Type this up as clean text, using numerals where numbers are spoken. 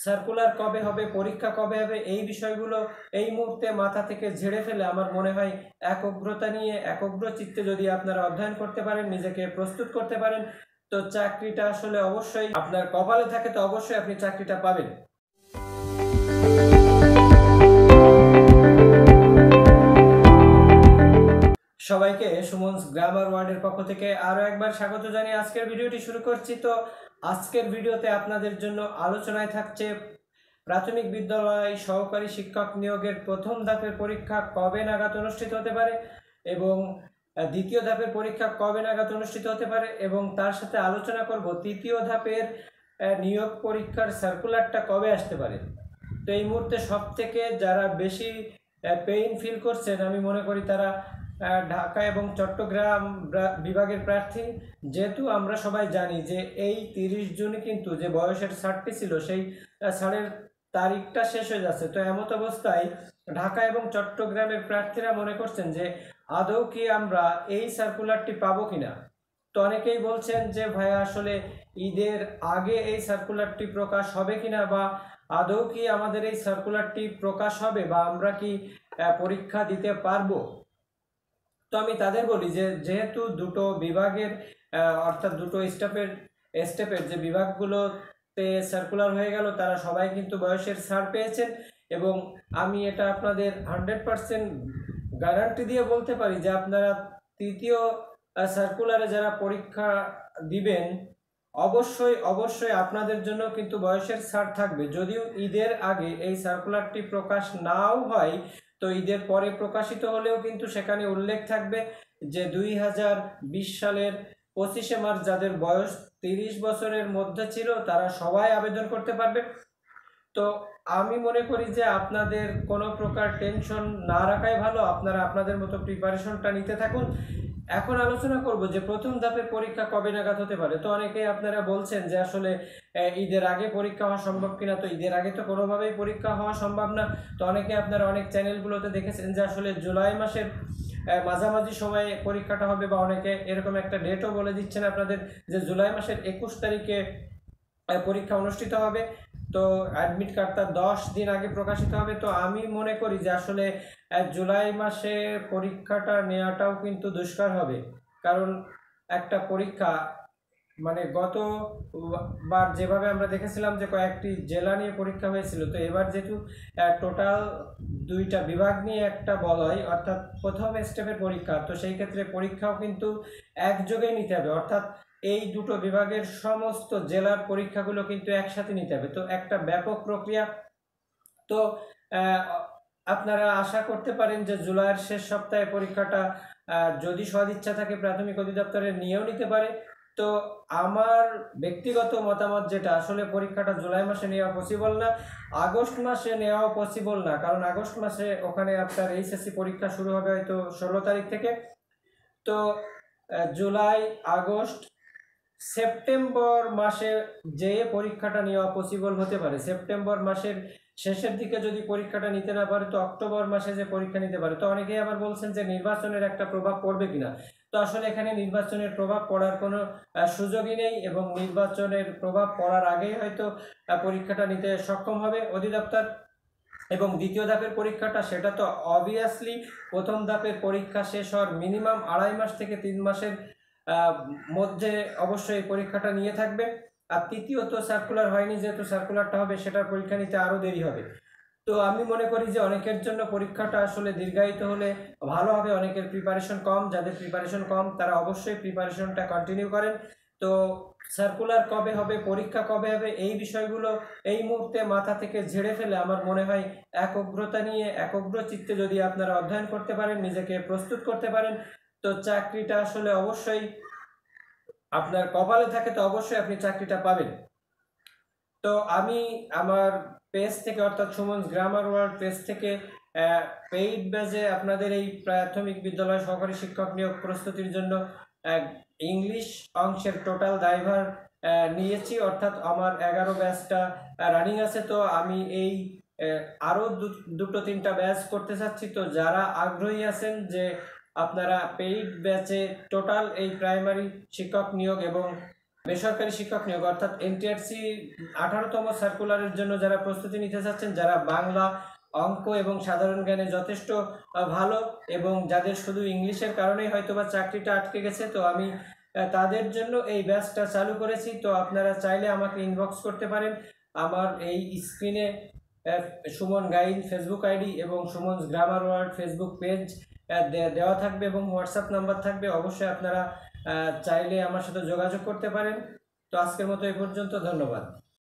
Circular কবে হবে, পরীক্ষা কবে হবে, এই বিষয়গুলো এই মুহূর্তে মাথা থেকে ঝেড়ে ফেলে আমার মনে হয় একগ্রতা নিয়ে একগ্র চিত্তে যদি আপনারা অধ্যয়ন করতে পারেন, নিজেকে প্রস্তুত করতে পারেন, তো চাকরিটা আসলে অবশ্যই আপনার কপালে থাকে, তো অবশ্যই আপনি চাকরিটা পাবেন। সবাইকে সুমনস গ্রামার ওয়ার্ডের পক্ষ থেকে আরো একবার স্বাগত জানিয়ে আজকের ভিডিওটি শুরু করছি। তো আজকের ভিডিওতে আপনাদের জন্য আলোচনায় থাকছে প্রাথমিক বিদ্যালয় সহকারী শিক্ষক নিয়োগের প্রথম ধাপের পরীক্ষা কবে নাগাদ অনুষ্ঠিত হতে পারে এবং দ্বিতীয় ধাপের পরীক্ষা কবে নাগাদ অনুষ্ঠিত হতে পারে, এবং তার সাথে আলোচনা করব তৃতীয় ধাপের নিয়োগ পরীক্ষার সার্কুলারটা কবে আসতে পারে। তো এই মুহূর্তে সব থেকে যারা বেশি পেইন ফিল করছেন আমি মনে করি তারা ঢাকা এবং চট্টগ্রাম বিভাগের প্রার্থী। যেহেতু আমরা সবাই জানি যে এই 30 জুনে কিন্তু যে বয়সের ছাড়টি ছিল সেই ছাড়ের তারিখটা শেষ হয়ে যাচ্ছে। তো এমত অবস্থায় ঢাকা এবং চট্টগ্রামের প্রার্থীরা মনে করছেন যে আদৌ কি আমরা এই সার্কুলারটি পাবো কিনা। তো অনেকেই বলছেন যে ভাইয়া আসলে ঈদের আগে এই সার্কুলারটি প্রকাশ হবে কিনা, বা আদৌ কি আমাদের এই সার্কুলারটি প্রকাশ হবে, বা আমরা কি পরীক্ষা দিতে পারবো। তো আমি তাদের বলি যে যেহেতু দুটো বিভাগের অর্থাৎ দুটো স্টেপের যে বিভাগগুলোতে সার্কুলার হয়ে গেল, তারা সবাই কিন্তু বয়সের ছাড় পেয়েছেন, এবং আমি এটা আপনাদের 100% গ্যারান্টি দিয়ে বলতে পারি যে আপনারা তৃতীয় সার্কুলারে যারা পরীক্ষা দিবেন অবশ্যই অবশ্যই আপনাদের জন্য কিন্তু বয়সের ছাড় থাকবে। যদিও ঈদের আগে এই সার্কুলারটি প্রকাশ নাও হয়, তো ঈদের পরে প্রকাশিত হলেও কিন্তু সেখানে উল্লেখ থাকবে যে 2020 সালের 25শে মার্চ যাদের বয়স 30 বছরের মধ্যে ছিল তারা সবাই আবেদন করতে পারবে। তো আমি মনে করি যে আপনাদের কোনো প্রকার টেনশন না রাখাই ভালো, আপনারা আপনাদের মতো প্রিপারেশনটা নিতে থাকুন। এখন আলোচনা করব যে প্রথম ধাপের পরীক্ষা কবে নাগাদ হতে পারে। তো অনেকেই আপনারা বলছেন যে আসলে ঈদের আগে পরীক্ষা হওয়া সম্ভব কিনা। তো ঈদের আগে তো কোনোভাবেই পরীক্ষা হওয়া সম্ভব না। তো অনেকে আপনারা অনেক চ্যানেলগুলোতে দেখেছেন যে আসলে জুলাই মাসের মাঝামাঝি সময়ে পরীক্ষাটা হবে, বা অনেকে এরকম একটা ডেটও বলে দিচ্ছেন আপনাদের যে জুলাই মাসের 21 তারিখে পরীক্ষা অনুষ্ঠিত হবে। তো অ্যাডমিট কার্ড তার 10 দিন আগে প্রকাশিত হবে। তো আমি মনে করি যে আসলে জুলাই মাসে পরীক্ষাটা নেওয়াটাও কিন্তু দুষ্কর হবে, কারণ একটা পরীক্ষা মানে গতবার যেভাবে আমরা দেখেছিলাম যে কয়েকটি জেলা নিয়ে পরীক্ষা হয়েছিল, তো এবার যেহেতু টোটাল দুইটা বিভাগ নিয়ে একটা বলয় অর্থাৎ প্রথম স্টেপের পরীক্ষা, তো সেই ক্ষেত্রে পরীক্ষাও কিন্তু একযোগে নিতে হবে, অর্থাৎ এই দুটো বিভাগের সমস্ত জেলার পরীক্ষাগুলো কিন্তু একসাথে নিতে হবে। তো একটা ব্যাপক প্রক্রিয়া। তো আপনারা আশা করতে পারেন যে জুলাইয়ের শেষ সপ্তাহে পরীক্ষাটা যদি সদিচ্ছা থাকে প্রাথমিক অধিদপ্তরে নিয়েও নিতে পারে। তো আমার ব্যক্তিগত মতামত যেটা, আসলে পরীক্ষাটা জুলাই মাসে নেওয়া পসিবল না, আগস্ট মাসে নেওয়াও পসিবল না, কারণ আগস্ট মাসে ওখানে আপনার এইচএসসি পরীক্ষা শুরু হবে হয়তো 16 তারিখ থেকে। তো জুলাই, আগস্ট, সেপ্টেম্বর মাসে যে পরীক্ষাটা নেওয়া পসিবল হতে পারে। সেপ্টেম্বর মাসের শেষের দিকে যদি পরীক্ষাটা নিতে না পারে তো অক্টোবর মাসে যে পরীক্ষা নিতে পারে। তো অনেকেই আবার বলছেন যে নির্বাচনের একটা প্রভাব পড়বে কিনা। তো আসলে এখানে নির্বাচনের প্রভাব পড়ার কোনো সুযোগই নেই, এবং নির্বাচনের প্রভাব পড়ার আগেই হয়তো পরীক্ষাটা নিতে সক্ষম হবে অধিদপ্তর। এবং দ্বিতীয় ধাপের পরীক্ষাটা সেটা তো অবভিয়াসলি প্রথম ধাপের পরীক্ষা শেষ হওয়ার মিনিমাম 2.5 মাস থেকে 3 মাসের মধ্যে অবশ্যই পরীক্ষাটা নিয়ে থাকবে। আর তৃতীয়ত সার্কুলার হয়নি, যেহেতু সার্কুলারটা হবে সেটার পরীক্ষা নিতে আরও দেরি হবে। তো আমি মনে করি যে অনেকের জন্য পরীক্ষাটা আসলে দীর্ঘায়িত হলে ভালো হবে। অনেকের প্রিপারেশন কম, যাদের প্রিপারেশন কম তারা অবশ্যই প্রিপারেশনটা কন্টিনিউ করেন। তো সার্কুলার কবে হবে, পরীক্ষা কবে হবে, এই বিষয়গুলো এই মুহূর্তে মাথা থেকে ঝেড়ে ফেলে আমার মনে হয় একগ্রতা নিয়ে একগ্র চিত্তে যদি আপনারা অধ্যয়ন করতে পারেন, নিজেকে প্রস্তুত করতে পারেন, তো চাকরিটা আসলে অবশ্যই আপনার কপালে থাকে, তো অবশ্যই আপনি চাকরিটা পাবেন। তো আমি আমার পেজ থেকে অর্থাৎ সুমনস গ্রামার ওয়ার্ল্ড পেজ থেকে পেইড ব্যাচে আপনাদের এই প্রাথমিক বিদ্যালয় সহকারী শিক্ষক নিয়োগ প্রস্তুতির জন্য ইংলিশ অংশের টোটাল দায়ভার নিয়েছি, অর্থাৎ আমার 11 ব্যাচটা রানিং আছে। তো আমি এই আরও দুটো তিনটা ব্যাচ করতে চাচ্ছি। তো যারা আগ্রহী আছেন যে আপনারা পেইড ব্যাচে টোটাল এই প্রাইমারি শিক্ষক নিয়োগ এবং বেসরকারি শিক্ষক নিয়োগ অর্থাৎ এনটিআরসি 18তম সার্কুলারের জন্য যারা প্রস্তুতি নিতে চাচ্ছেন, যারা বাংলা, অঙ্ক এবং সাধারণ জ্ঞানে যথেষ্ট ভালো এবং যাদের শুধু ইংলিশের কারণেই হয়তোবা চাকরিটা আটকে গেছে, তো আমি তাদের জন্য এই ব্যাচটা চালু করেছি। তো আপনারা চাইলে আমাকে ইনবক্স করতে পারেন। আমার এই স্ক্রিনে সুমন গাইন ফেসবুক আইডি এবং সুমনস গ্রামার ওয়ার্ড ফেসবুক পেজ দেওয়া থাকবে এবং হোয়াটসঅ্যাপ নাম্বার থাকবে। অবশ্যই আপনারা চাইলে আমার সাথে যোগাযোগ করতে পারেন। তো আজকের মতো এই পর্যন্ত, ধন্যবাদ।